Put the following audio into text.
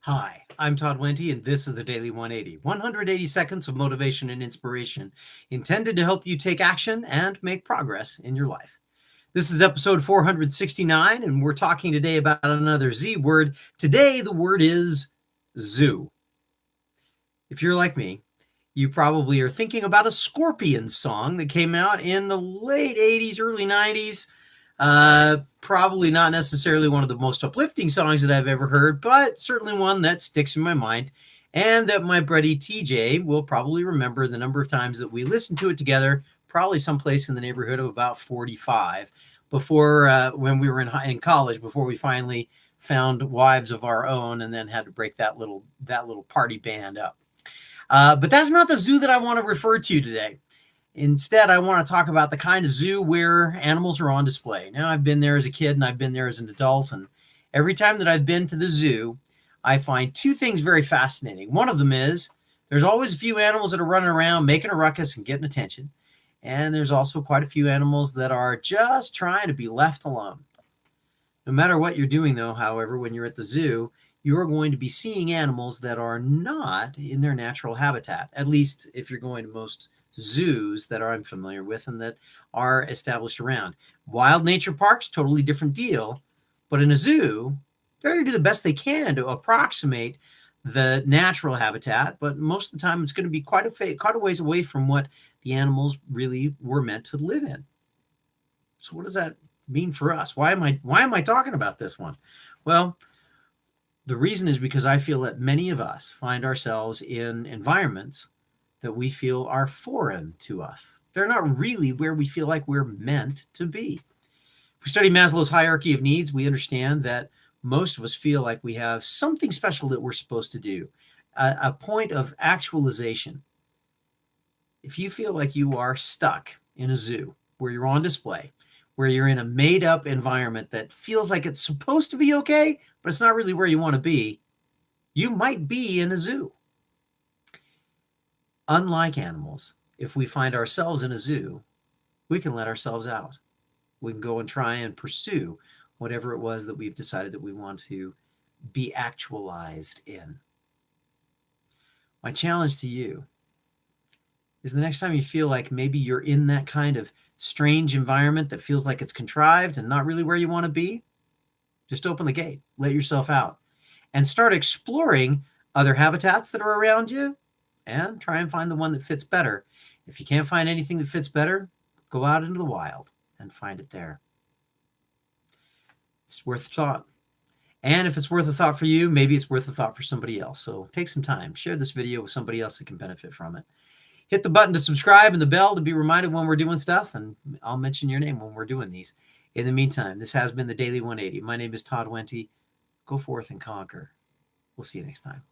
Hi, I'm Todd Wente, and this is the Daily 180. 180 seconds of motivation and inspiration intended to help you take action and make progress in your life. This is episode 469, and we're talking today about another Z word. Today, the word is zoo. If you're like me, you probably are thinking about a Scorpions song that came out in the late 80s, early 90s. Probably not necessarily one of the most uplifting songs that I've ever heard, but certainly one that sticks in my mind and that my buddy TJ will probably remember the number of times that we listened to it together, probably someplace in the neighborhood of about 45 before when we were in college, before we finally found wives of our own and then had to break that little party band up. But that's not the zoo that I want to refer to today. Instead, I want to talk about the kind of zoo where animals are on display. Now, I've been there as a kid and I've been there as an adult, and every time that I've been to the zoo, I find two things very fascinating. One of them is there's always a few animals that are running around making a ruckus and getting attention. And there's also quite a few animals that are just trying to be left alone. No matter what you're doing, though, however, when you're at the zoo, you are going to be seeing animals that are not in their natural habitat, at least if you're going to most zoos that I'm familiar with and that are established around. Wild nature parks, totally different deal. But in a zoo, they're going to do the best they can to approximate the natural habitat, but most of the time it's going to be quite a ways away from what the animals really were meant to live in. So what does that mean for us? Why am I talking about this one? Well, the reason is because I feel that many of us find ourselves in environments that we feel are foreign to us. They're not really where we feel like we're meant to be. If we study Maslow's hierarchy of needs, we understand that most of us feel like we have something special that we're supposed to do, a point of actualization. If you feel like you are stuck in a zoo where you're on display, where you're in a made up environment that feels like it's supposed to be okay, but it's not really where you want to be, you might be in a zoo. Unlike animals, if we find ourselves in a zoo, we can let ourselves out. We can go and try and pursue whatever it was that we've decided that we want to be actualized in. My challenge to you is the next time you feel like maybe you're in that kind of strange environment that feels like it's contrived and not really where you want to be, just open the gate, let yourself out, and start exploring other habitats that are around you and try and find the one that fits better. If you can't find anything that fits better, go out into the wild and find it there. It's worth a thought. And if it's worth a thought for you, maybe it's worth a thought for somebody else. So take some time, share this video with somebody else that can benefit from it. Hit the button to subscribe and the bell to be reminded when we're doing stuff, and I'll mention your name when we're doing these. In the meantime, this has been the Daily 180. My name is Todd Wente. Go forth and conquer. We'll see you next time.